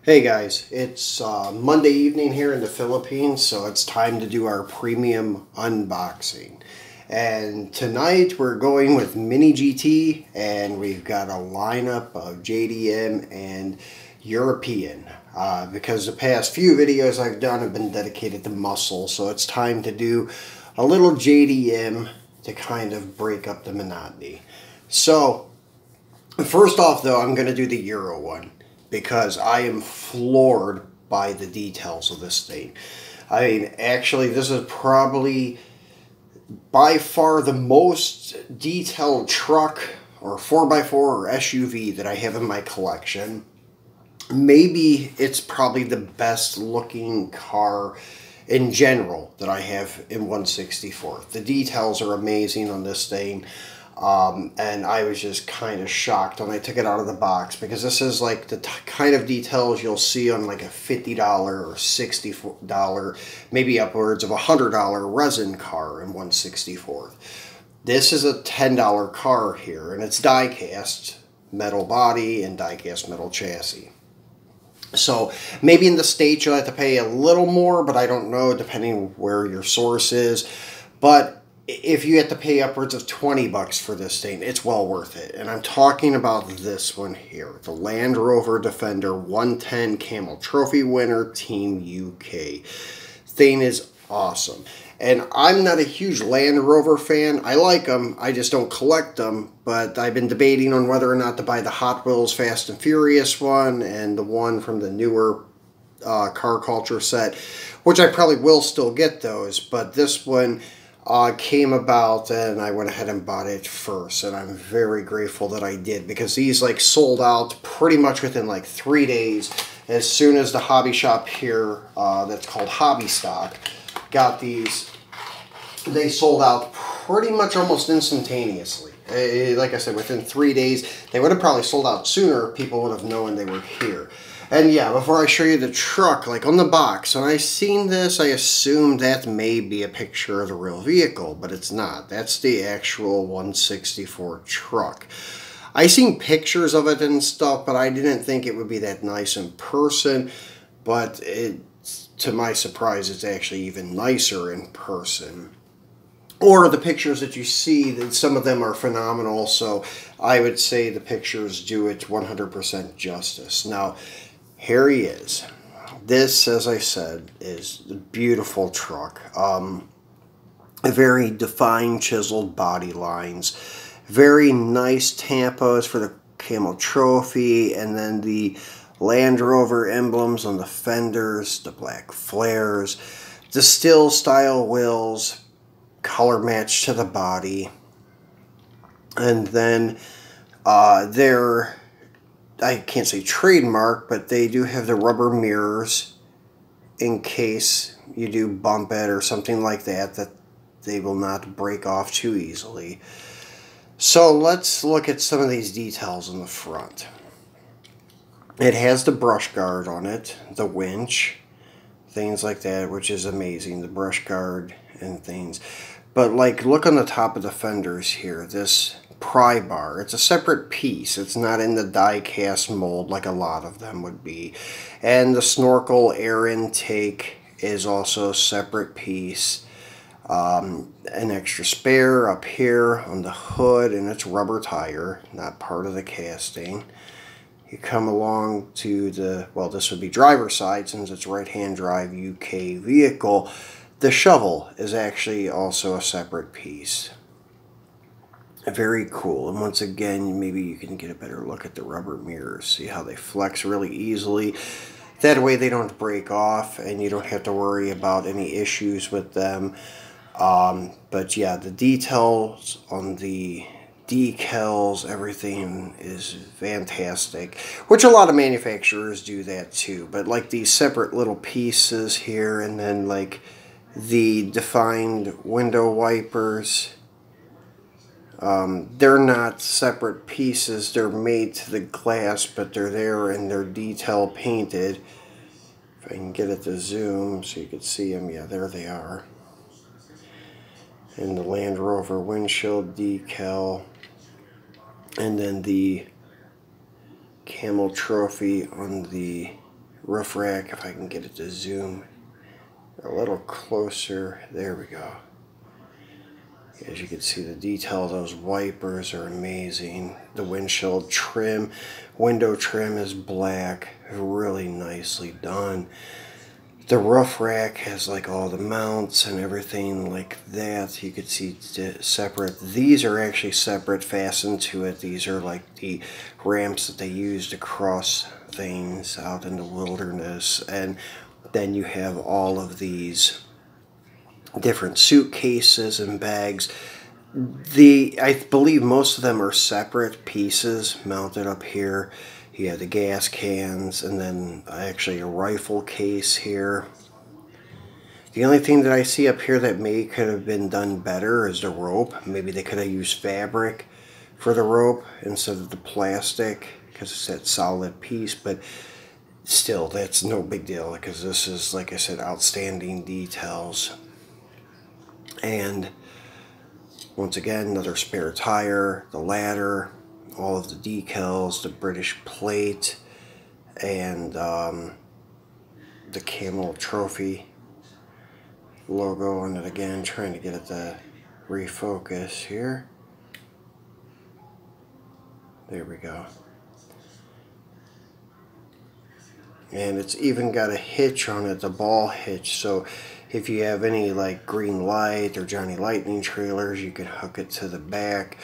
Hey guys, it's Monday evening here in the Philippines, so it's time to do our premium unboxing. And tonight we're going with Mini GT, and we've got a lineup of JDM and European. Because the past few videos I've done have been dedicated to muscle, so it's time to do a little JDM to kind of break up the monotony. So, first off though, I'm going to do the Euro one, because I am floored by the details of this thing. I mean, actually, this is probably by far the most detailed truck or 4x4 or SUV that I have in my collection. Maybe it's probably the best looking car in general that I have in 1/64. The details are amazing on this thing. And I was just kind of shocked when I took it out of the box, because this is like the kind of details you'll see on like a $50 or $60, maybe upwards of $100 resin car in 1/64. This is a $10 car here, and it's die-cast metal body and die-cast metal chassis. So maybe in the States you'll have to pay a little more, but I don't know, depending where your source is. But if you have to pay upwards of 20 bucks for this thing, it's well worth it. And I'm talking about this one here, the Land Rover Defender 110 Camel Trophy winner, Team UK. Thing is awesome. And I'm not a huge Land Rover fan. I like them, I just don't collect them. But I've been debating on whether or not to buy the Hot Wheels Fast and Furious one and the one from the newer car culture set, which I probably will still get those. But this one came about, and I went ahead and bought it first, and I'm very grateful that I did, because these like sold out pretty much within like 3 days. As soon as the hobby shop here, that's called Hobby Stock, got these, they sold out pretty much almost instantaneously. Like I said, within 3 days. They would have probably sold out sooner. People would have known they were here. And yeah, before I show you the truck, like on the box, when I seen this, I assumed that may be a picture of the real vehicle, but it's not. That's the actual 1/64 truck. I seen pictures of it and stuff, but I didn't think it would be that nice in person. But to my surprise, it's actually even nicer in person. Or the pictures that you see, that some of them are phenomenal, so I would say the pictures do it 100% justice. Now, here he is. This, as I said, is a beautiful truck. Very defined, chiseled body lines. Very nice tampos for the Camel Trophy, and then the Land Rover emblems on the fenders, the black flares, the still style wheels, color match to the body, and then I can't say trademark, but they do have the rubber mirrors in case you do bump it or something like that, that they will not break off too easily. So let's look at some of these details in the front. It has the brush guard on it, the winch, things like that, which is amazing, the brush guard and things. But like, look on the top of the fenders here, this pry bar, it's a separate piece. It's not in the die cast mold like a lot of them would be. And the snorkel air intake is also a separate piece. An extra spare up here on the hood, and it's rubber tire, not part of the casting. You come along to the, well, this would be driver's side since it's right-hand drive UK vehicle. The shovel is actually also a separate piece. Very cool. And once again, maybe you can get a better look at the rubber mirrors. See how they flex really easily. That way they don't break off, and you don't have to worry about any issues with them. But yeah, the details on the decals, everything is fantastic, which a lot of manufacturers do that too. But like these separate little pieces here, and then like the defined window wipers, they're not separate pieces, they're made to the glass, but they're there and they're detail painted. If I can get it to zoom so you can see them, yeah, there they are. And the Land Rover windshield decal, and then the Camel Trophy on the roof rack, if I can get it to zoom a little closer. There we go. As you can see, the detail of those wipers are amazing. The windshield trim, window trim is black, really nicely done. The roof rack has like all the mounts and everything like that. You could see separate. These are actually separate, fastened to it. These are like the ramps that they use to cross things out in the wilderness. And then you have all of these different suitcases and bags. I believe most of them are separate pieces mounted up here. You have the gas cans, and then actually a rifle case here. The only thing that I see up here that could have been done better is the rope. Maybe they could have used fabric for the rope instead of the plastic, because it's that solid piece. But still, that's no big deal, because this is, like I said, outstanding details. And once again, another spare tire, the ladder, all of the decals, the British plate, and the Camel Trophy logo on it again, trying to get it to refocus here. There we go. And it's even got a hitch on it, the ball hitch, so if you have any like Green Light or Johnny Lightning trailers, you can hook it to the back.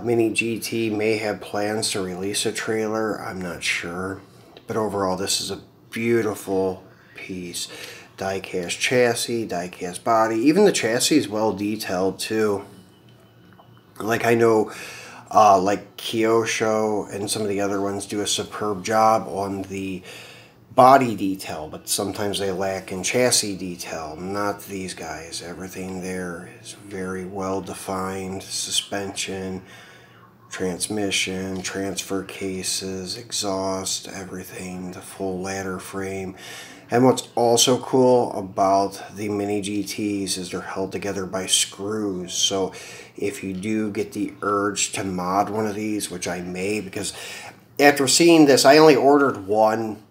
Mini GT may have plans to release a trailer, I'm not sure. But overall, this is a beautiful piece. Die-cast chassis, die-cast body. Even the chassis is well detailed too. Like I know like Kyosho and some of the other ones do a superb job on the body detail, but sometimes they lack in chassis detail. Not these guys. Everything there is very well defined. Suspension, transmission, transfer cases, exhaust, everything, the full ladder frame. And what's also cool about the Mini GTs is they're held together by screws. So if you do get the urge to mod one of these, which I may, because after seeing this, I only ordered one.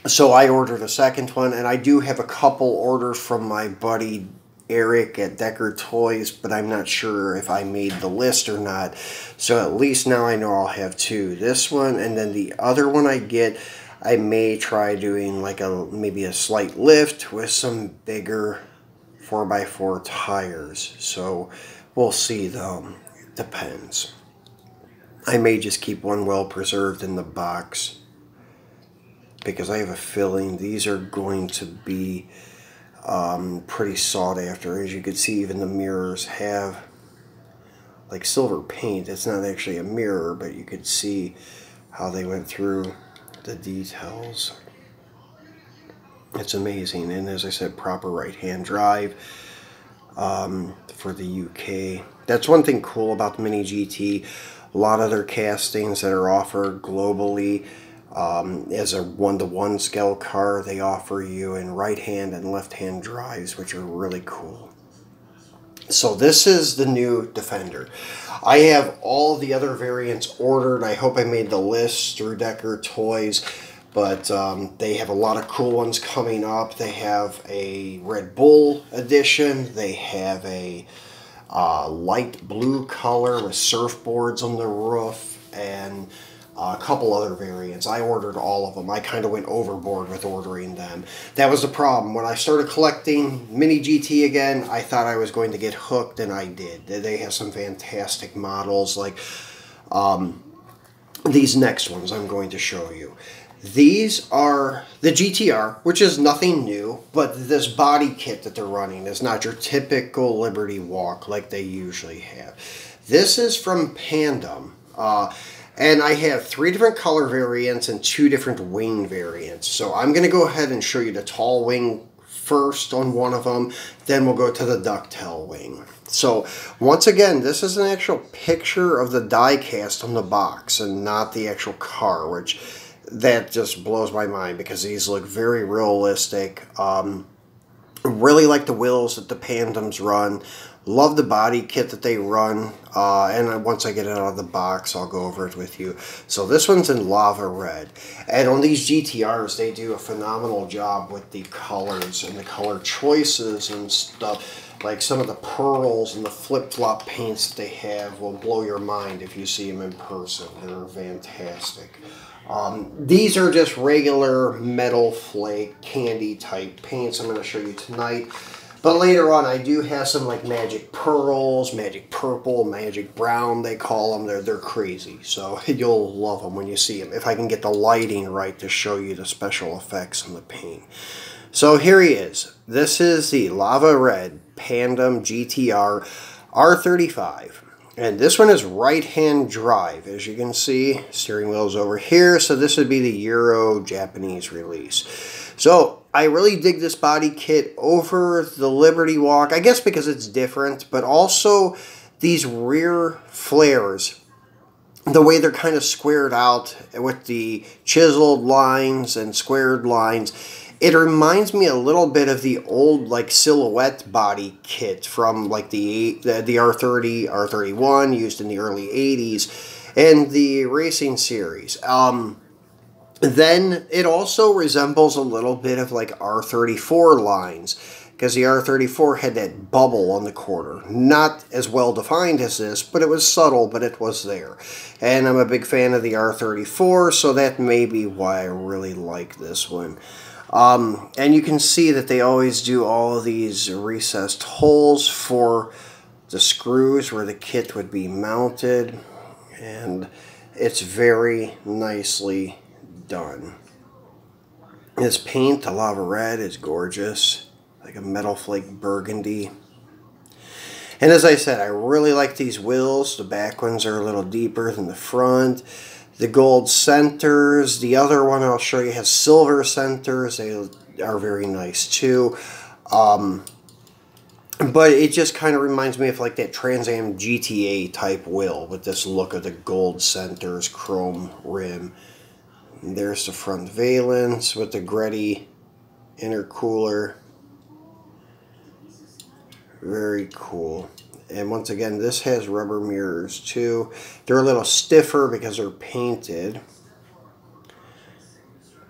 So I ordered a second one, and I do have a couple orders from my buddy Eric at Decker Toys, but I'm not sure if I made the list or not. So at least now I know I'll have two. This one, and then the other one I get, I may try doing like maybe a slight lift with some bigger 4x4 tires. So we'll see though. It depends. I may just keep one well preserved in the box, because I have a feeling these are going to be pretty sought after. As you can see, even the mirrors have like silver paint. It's not actually a mirror, but you could see how they went through the details. It's amazing. And as I said, proper right-hand drive for the UK. That's one thing cool about the Mini GT. A lot of their castings that are offered globally, as a one-to-one scale car, they offer you in right-hand and left-hand drives, which are really cool. So this is the new Defender. I have all the other variants ordered. I hope I made the list through Decker Toys, but they have a lot of cool ones coming up. They have a Red Bull edition. They have a light blue color with surfboards on the roof, and a couple other variants. I ordered all of them. I kind of went overboard with ordering them. That was the problem. When I started collecting Mini GT again, I thought I was going to get hooked, and I did. They have some fantastic models, like these next ones I'm going to show you. These are the GTR, which is nothing new, but this body kit that they're running is not your typical Liberty Walk like they usually have. This is from Pandem. And I have 3 different color variants and 2 different wing variants. So I'm going to go ahead and show you the tall wing first on one of them. Then we'll go to the ducktail wing. So once again, this is an actual picture of the die cast on the box and not the actual car, which that just blows my mind because these look very realistic. Really like the wheels that the Pandems run. Love the body kit that they run, and once I get it out of the box, I'll go over it with you. So this one's in lava red, and on these GTRs, they do a phenomenal job with the colors and the color choices and stuff. Like some of the pearls and the flip-flop paints that they have will blow your mind if you see them in person. They're fantastic. These are just regular metal flake candy type paints I'm going to show you tonight. But later on, I do have some like magic pearls, magic purple, magic brown, they call them. They're crazy. So you'll love them when you see them. If I can get the lighting right to show you the special effects on the paint. So here he is. This is the Lava Red Pandem GTR R35. And this one is right-hand drive. As you can see, steering wheel is over here. So this would be the Euro-Japanese release. So I really dig this body kit over the Liberty Walk, I guess because it's different, but also these rear flares, the way they're kind of squared out with the chiseled lines and squared lines. It reminds me a little bit of the old like silhouette body kit from like the R30, R31 used in the early 80s and the racing series. Then it also resembles a little bit of like R34 lines, because the R34 had that bubble on the corner. Not as well defined as this, but it was subtle, but it was there. And I'm a big fan of the R34, so that may be why I really like this one. And you can see that they always do all of these recessed holes for the screws where the kit would be mounted. And it's very nicely done. This paint, the Lava Red, is gorgeous, like a metal flake burgundy. And as I said, I really like these wheels. The back ones are a little deeper than the front. The gold centers, the other one I'll show you has silver centers. They are very nice too. But it just kind of reminds me of like that Trans Am GTA type wheel with this look of the gold centers, chrome rim. And there's the front valence with the Gretty intercooler. Very cool. And once again, this has rubber mirrors too. They're a little stiffer because they're painted.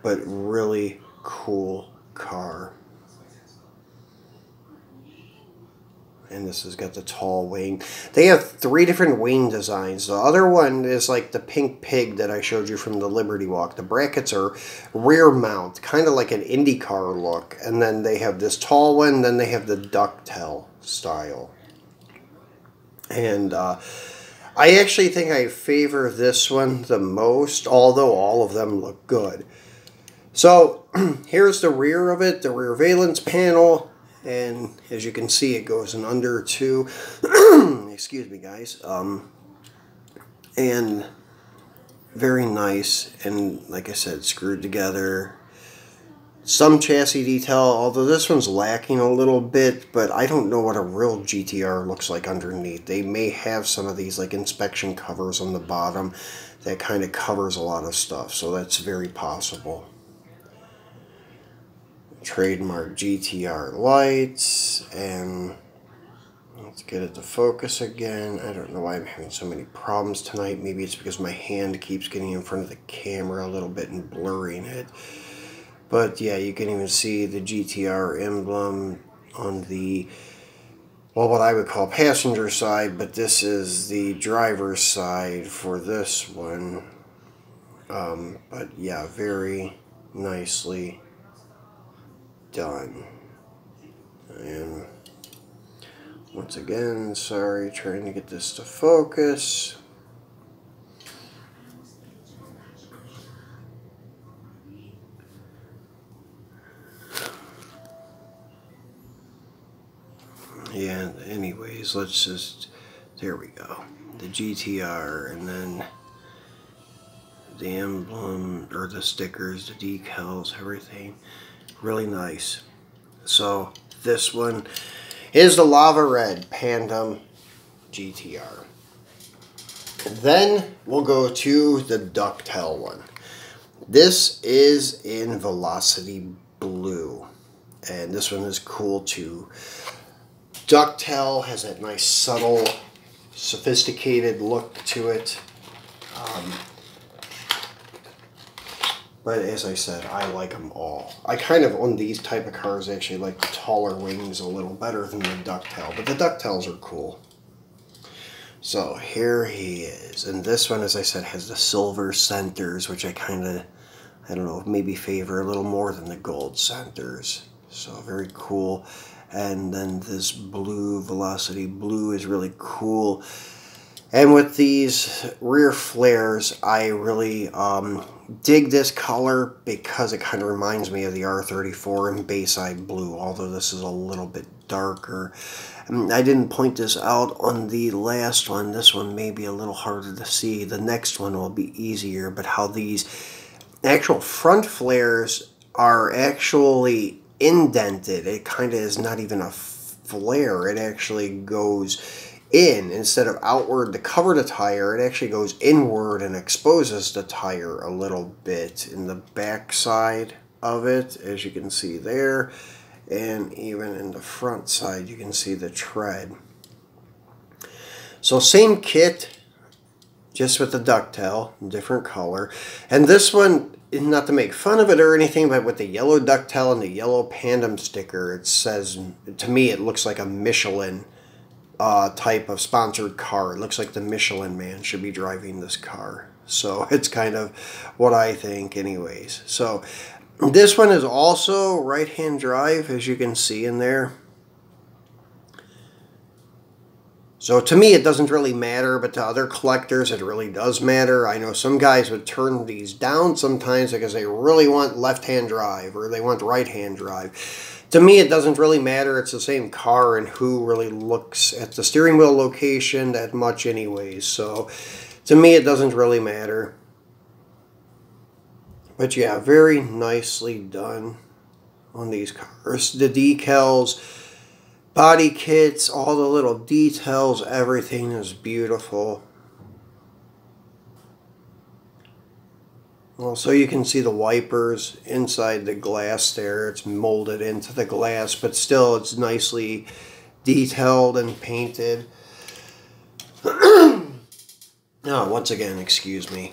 But really cool car. And this has got the tall wing. They have 3 different wing designs. The other one is like the pink pig that I showed you from the Liberty Walk. The brackets are rear mount, kind of like an IndyCar look. And then they have this tall one, then they have the ducktail style. And I actually think I favor this one the most, although all of them look good. So here's the rear of it, the rear valence panel. And as you can see, it goes in under 2. Excuse me, guys. And very nice. And like I said, screwed together. Some chassis detail, although this one's lacking a little bit. But I don't know what a real GTR looks like underneath. They may have some of these like inspection covers on the bottom that kind of covers a lot of stuff. So that's very possible. Trademark GTR lights, and let's get it to focus again. I don't know why I'm having so many problems tonight. Maybe it's because my hand keeps getting in front of the camera a little bit and blurring it. But yeah, you can even see the GTR emblem on the, well, what I would call passenger side, but this is the driver's side for this one. But yeah, very nicely done. And once again, sorry, trying to get this to focus. And anyways, let's just, there we go. The GTR, and then the emblem, or the stickers, the decals, everything. Really nice. So this one is the Lava Red Pandem GTR. Then we'll go to the ducktail one. This is in Velocity Blue, and this one is cool too. ducktail has that nice, subtle, sophisticated look to it. But as I said, I like them all. I kind of, on these type of cars, actually like the taller wings a little better than the ducktail. But the ducktails are cool. So here he is. And this one, as I said, has the silver centers, which I kind of, I don't know, maybe favor a little more than the gold centers. So very cool. And then this blue, Velocity Blue, is really cool. And with these rear flares, I really dig this color because it kind of reminds me of the R34 in Bayside Blue, although this is a little bit darker. And I didn't point this out on the last one. This one may be a little harder to see. The next one will be easier, but how these actual front flares are actually indented. It kind of is not even a flare. It actually goes in instead of outward to cover the tire. It actually goes inward and exposes the tire a little bit in the back side of it, as you can see there, and even in the front side you can see the tread. So same kit, just with the ducktail, different color. And this one, not to make fun of it or anything, but with the yellow ducktail and the yellow Pandem sticker, it says, to me it looks like a Michelin type of sponsored car. It looks like the Michelin Man should be driving this car. So it's kind of what I think anyways. So this one is also right-hand drive, as you can see in there. So to me it doesn't really matter, but to other collectors it really does matter. I know some guys would turn these down sometimes because they really want left-hand drive or they want right-hand drive. To me, it doesn't really matter. It's the same car, and who really looks at the steering wheel location that much anyways. So, to me, it doesn't really matter. But yeah, very nicely done on these cars. The decals, body kits, all the little details, everything is beautiful. Well, so you can see the wipers inside the glass there. It's molded into the glass, but still it's nicely detailed and painted. Once again, excuse me.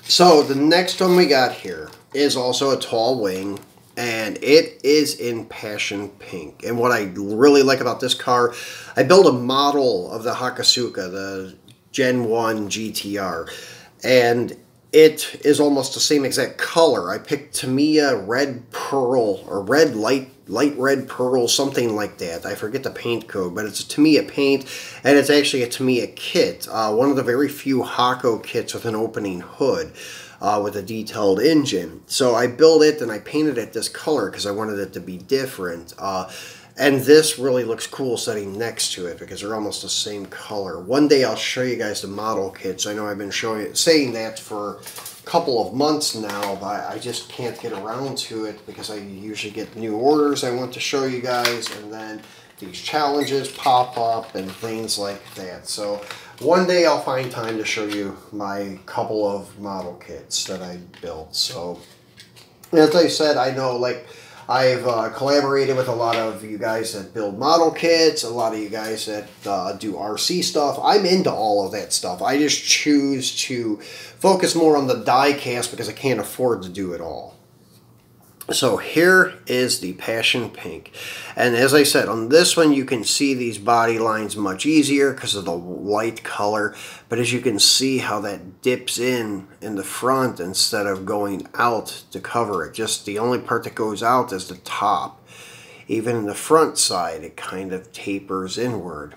So the next one we got here is also a tall wing, and it is in passion pink. And what I really like about this car, I built a model of the Hakosuka, the Gen 1 GTR, and it is almost the same exact color. I picked Tamiya Red Pearl, or light red pearl, something like that. I forget the paint code, but it's a Tamiya paint, and it's actually a Tamiya kit. One of the very few Hako kits with an opening hood, with a detailed engine. So I built it and I painted it this color because I wanted it to be different. And this really looks cool sitting next to it because they're almost the same color. One day I'll show you guys the model kits. I know I've been saying that for a couple of months now, but I just can't get around to it because I usually get new orders I want to show you guys, and then these challenges pop up and things like that. So one day I'll find time to show you my couple of model kits that I built. So as I said, I know, like, I've collaborated with a lot of you guys that build model kits, a lot of you guys that do RC stuff. I'm into all of that stuff. I just choose to focus more on the die cast because I can't afford to do it all. So here is the Passion Pink. And as I said, on this one you can see these body lines much easier because of the light color. But as you can see how that dips in the front instead of going out to cover it. Just the only part that goes out is the top. Even in the front side it kind of tapers inward.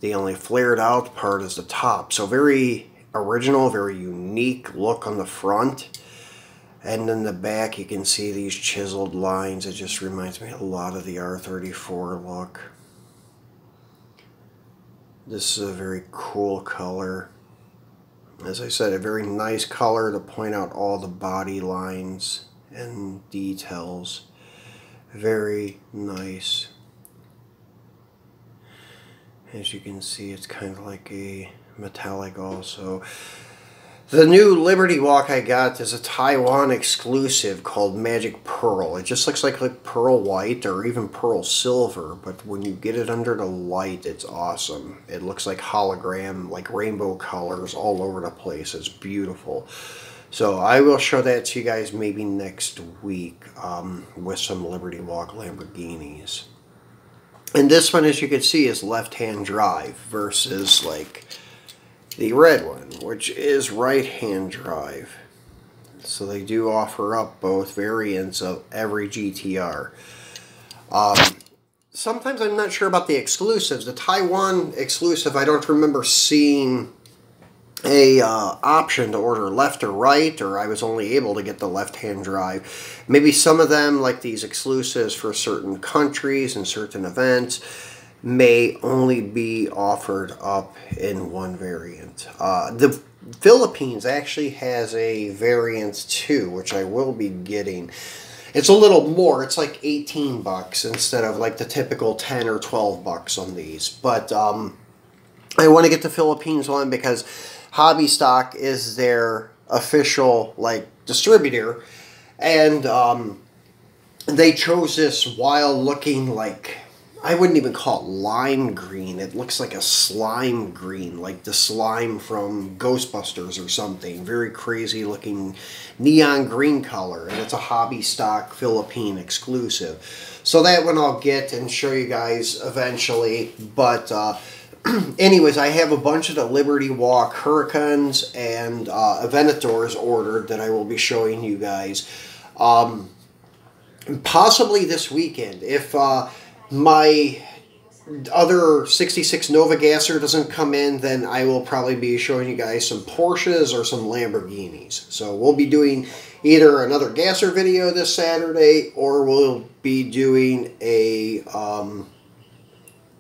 The only flared out part is the top. So very original, very unique look on the front. And in the back you can see these chiseled lines. It just reminds me a lot of the R34 look. This is a very cool color. As I said, a very nice color to point out all the body lines and details. Very nice. As you can see, it's kind of like a metallic also. The new Liberty Walk I got is a Taiwan exclusive called Magic Pearl. It just looks like pearl white or even pearl silver, but when you get it under the light, it's awesome. It looks like hologram, like rainbow colors all over the place. It's beautiful. So I will show that to you guys maybe next week with some Liberty Walk Lamborghinis. And this one, as you can see, is left-hand drive versus like the red one, which is right-hand drive. So they do offer up both variants of every GTR. Sometimes I'm not sure about the exclusives. The Taiwan exclusive, I don't remember seeing a option to order left or right, or I was only able to get the left-hand drive. Maybe some of them, like these exclusives for certain countries and certain events, may only be offered up in one variant. The Philippines actually has a variant too, which I will be getting. It's a little more. It's like 18 bucks instead of like the typical 10 or 12 bucks on these. But I want to get the Philippines one because Hobby Stock is their official like distributor, and they chose this wild looking, like, I wouldn't even call it lime green. It looks like a slime green, like the slime from Ghostbusters or something. Very crazy looking neon green color, and it's a Hobby Stock Philippine exclusive. So that one I'll get and show you guys eventually. But anyways, I have a bunch of the Liberty Walk Hurricanes and Aventadors ordered that I will be showing you guys. Possibly this weekend. If my other 66 Nova Gasser doesn't come in, then I will probably be showing you guys some Porsches or some Lamborghinis. So we'll be doing either another Gasser video this Saturday, or we'll be doing a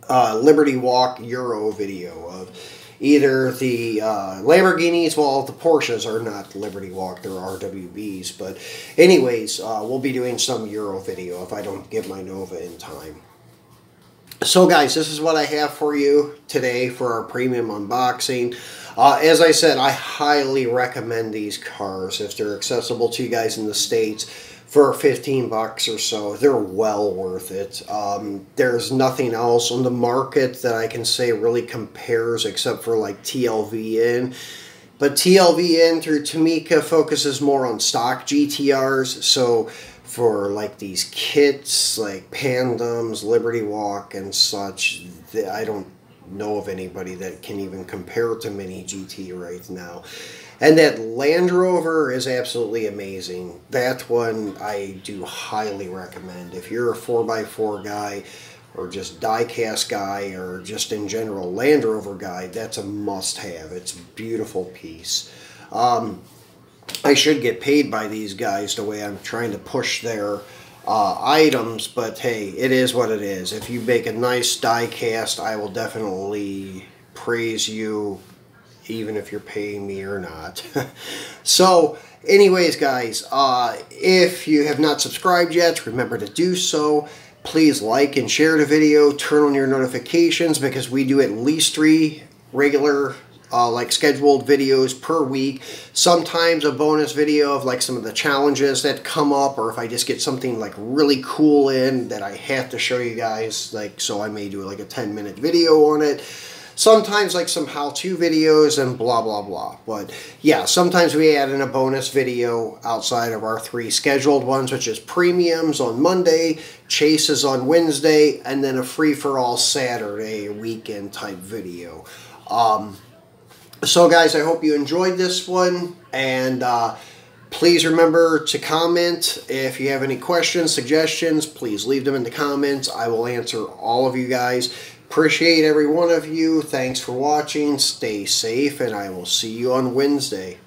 Liberty Walk Euro video of either the Lamborghinis. Well, the Porsches are not Liberty Walk, they're RWBs. But anyways, we'll be doing some Euro video if I don't get my Nova in time. So guys, this is what I have for you today for our premium unboxing. As I said, I highly recommend these cars if they're accessible to you guys in the States. For 15 bucks or so, they're well worth it. There's nothing else on the market that I can say really compares except for like TLVN. But TLVN through Tamika focuses more on stock GTRs. So for like these kits like Pandems, Liberty Walk and such, I don't know of anybody that can even compare to Mini GT right now. And that Land Rover is absolutely amazing. That one I do highly recommend. If you're a 4x4 guy, or just die-cast guy, or just in general Land Rover guy, that's a must-have. It's a beautiful piece. I should get paid by these guys the way I'm trying to push their items, but hey, it is what it is. If you make a nice die-cast, I will definitely praise you, even if you're paying me or not. So, anyways, guys, if you have not subscribed yet, remember to do so. Please like and share the video. Turn on your notifications because we do at least 3 regular like scheduled videos per week. Sometimes a bonus video of like some of the challenges that come up, or if I just get something like really cool in that I have to show you guys, like, so I may do like a 10-minute video on it. Sometimes like some how-to videos and blah blah blah. But yeah, sometimes we add in a bonus video outside of our 3 scheduled ones, which is premiums on Monday, chases on Wednesday, and then a free-for-all Saturday weekend type video. So guys, I hope you enjoyed this one, and please remember to comment. If you have any questions, suggestions, please leave them in the comments. I will answer all of you guys. Appreciate every one of you. Thanks for watching. Stay safe, and I will see you on Wednesday.